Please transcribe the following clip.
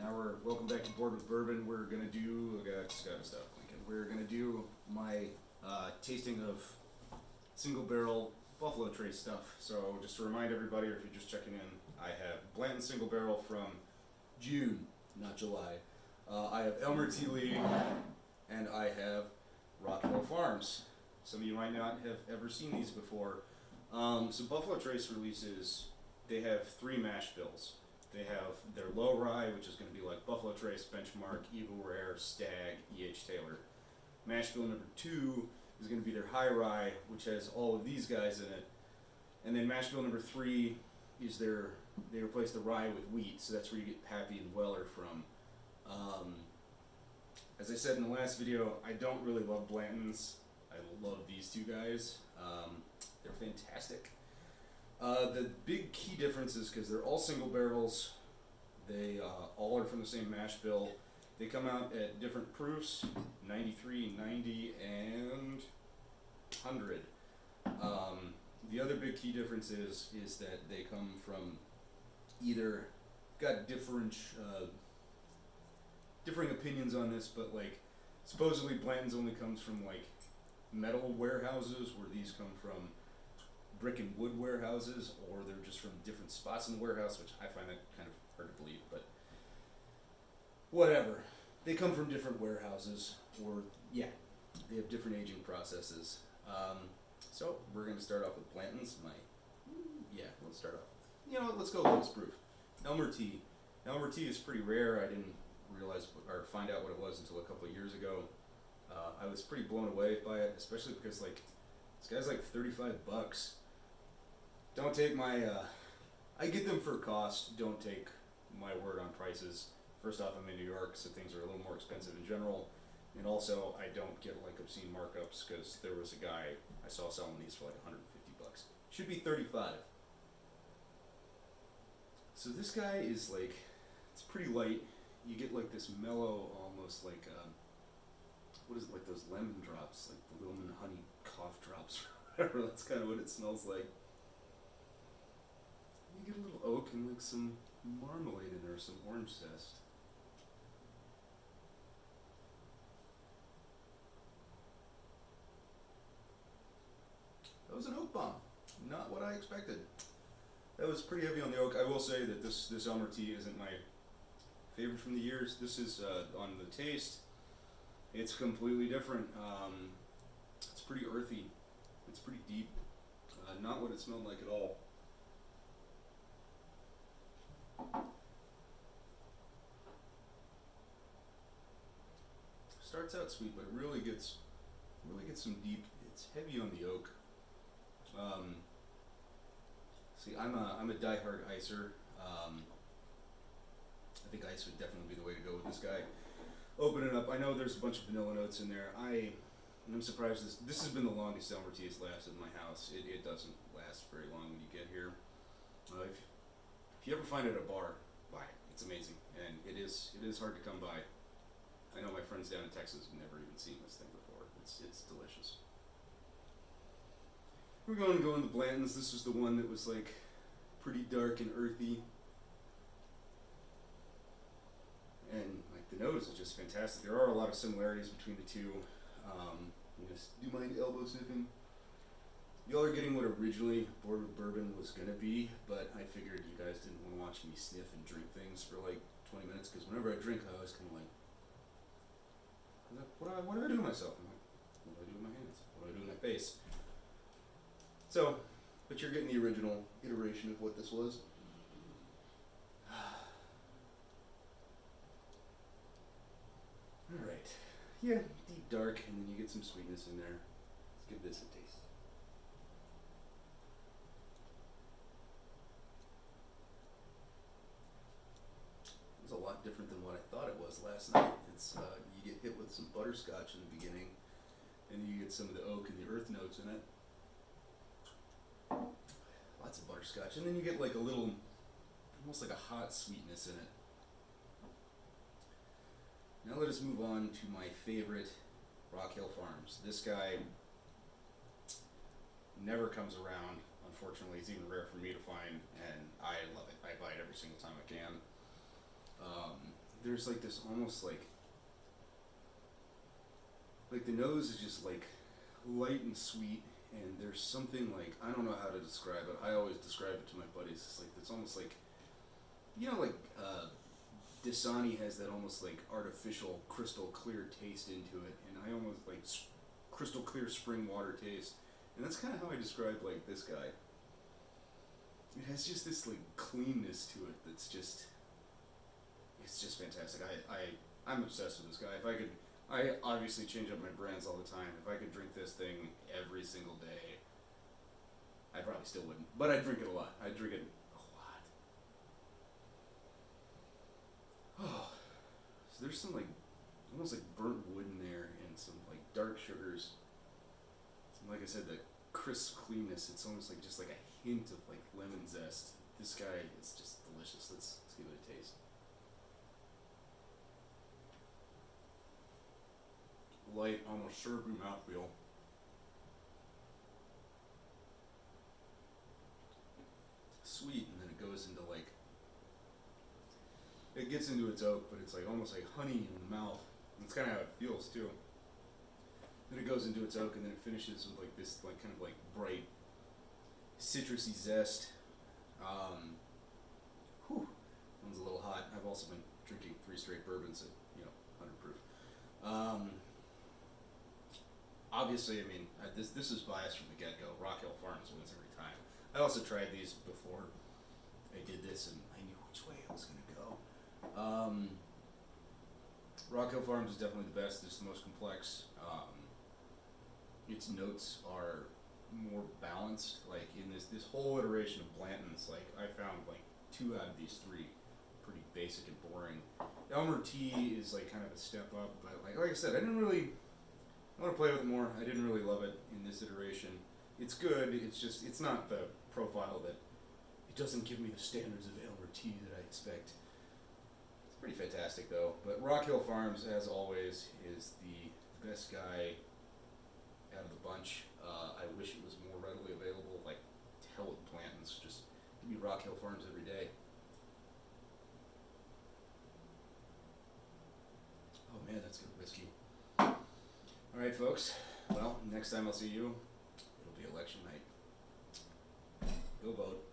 Welcome back to Board with Bourbon. We're gonna do. Gotta stop clinking. We're gonna do my tasting of single barrel Buffalo Trace stuff. So just to remind everybody, or if you're just checking in, I have Blanton single barrel from June, not July. I have Elmer T and I have Rock Hill Farms. Some of you might not have ever seen these before. So Buffalo Trace releases. They have 3 mash bills. They have their low rye, which is going to be like Buffalo Trace, Benchmark, Eagle Rare, Stag, E.H. Taylor. Mash bill number 2 is going to be their high rye, which has all of these guys in it. And then mash bill number 3 is they replace the rye with wheat, so that's where you get Pappy and Weller from. As I said in the last video, I don't really love Blantons. I love these 2 guys. They're fantastic. The big key difference is because they're all single barrels, they all are from the same mash bill. They come out at different proofs, 93, 90, and 100. The other big key difference is that they come from either, got different differing opinions on this, but like supposedly Blanton's only comes from like metal warehouses, where these come from brick and wood warehouses, or they're just from different spots in the warehouse, which I find that kind of hard to believe, but whatever. They come from different warehouses, or yeah, they have different aging processes. So we're going to start off with Blanton's. Let's start off. Let's go lowest proof. Elmer T. Elmer T is pretty rare. I didn't realize or find out what it was until a couple of years ago. I was pretty blown away by it, especially because like this guy's like $35. Don't take my, I get them for cost, don't take my word on prices. First off, I'm in New York, so things are a little more expensive in general. And also, I don't get like obscene markups, because there was a guy I saw selling these for like $150. Should be 35. So this guy is like, it's pretty light. You get like this mellow, almost like, what is it, like those lemon drops, like the lemon honey cough drops, or whatever. That's kind of what it smells like. You get a little oak and like some marmalade in there, some orange zest. That was an oak bomb. Not what I expected. That was pretty heavy on the oak. I will say that this Elmer T isn't my favorite from the years. This is on the taste. It's completely different. It's pretty earthy. It's pretty deep. Not what it smelled like at all. Starts out sweet, but it really gets some deep. It's heavy on the oak. See, I'm a diehard icer. I think ice would definitely be the way to go with this guy. Open it up. I know there's a bunch of vanilla notes in there. I'm surprised this has been the longest Elmer T has lasted in my house. It doesn't last very long when you get here. If you ever find it at a bar, buy it. It's amazing, and it is hard to come by. I know my friends down in Texas have never even seen this thing before. It's delicious. We're going to go into Blanton's. This was the one that was like pretty dark and earthy. And like the nose is just fantastic. There are a lot of similarities between the two. Do you mind elbow sniffing? Y'all are getting what originally Board with Bourbon was gonna be, but I figured you guys didn't want to watch me sniff and drink things for like 20 minutes, because whenever I drink, I always kind of like, what do I do with myself? I'm like, what do I do with my hands? What do I do with my face? So, but you're getting the original iteration of what this was. Alright. Yeah, deep dark, and then you get some sweetness in there. Let's give this a taste. It's a lot different than what I thought it was last night. It's you get hit with some butterscotch in the beginning, and you get some of the oak and the earth notes in it. Lots of butterscotch, and then you get like a little, almost like a hot sweetness in it. Now let us move on to my favorite, Rock Hill Farms. This guy never comes around, unfortunately. It's even rare for me to find, and I love it. I buy it every single time I can. there's like this almost like the nose is just like light and sweet, and there's something like, I don't know how to describe it. I always describe it to my buddies. It's like, it's almost like, like Dasani has that almost like artificial crystal clear taste into it, and I almost like crystal clear spring water taste, and that's kind of how I describe like this guy. It has just this like cleanness to it that's just, it's just fantastic. I'm obsessed with this guy. If I could, I obviously change up my brands all the time. If I could drink this thing every single day, I probably still wouldn't, but I'd drink it a lot. I'd drink it a lot. Oh, so there's some like almost like burnt wood in there, and some like dark sugars. And like I said, the crisp cleanness. It's almost like just like a hint of like lemon zest. This guy is just delicious. Let's give it a taste. Light, almost syrupy mouthfeel. Sweet, and then it goes into like, it gets into its oak, but it's like almost like honey in the mouth. And it's kind of how it feels too. Then it goes into its oak, and then it finishes with like this like kind of like bright citrusy zest. One's a little hot. I've also been drinking 3 straight bourbons at 100 proof. Obviously, I mean, this is biased from the get-go. Rock Hill Farms wins every time. I also tried these before I did this, and I knew which way I was going to go. Rock Hill Farms is definitely the best. It's the most complex. Its notes are more balanced. Like in this whole iteration of Blanton's, like I found like 2 out of these 3 pretty basic and boring. Elmer T is like kind of a step up, but like I said, I want to play with it more. I didn't really love it in this iteration. It's good. It's just, it's not the profile that, it doesn't give me the standards of Elmer T that I expect. It's pretty fantastic though. But Rock Hill Farms, as always, is the best guy out of the bunch. I wish it was more readily available. Like, to hell with Blanton's. Just give me Rock Hill Farms every day. Oh man, that's good whiskey. Alright folks, well, next time I'll see you, it'll be election night. Go vote.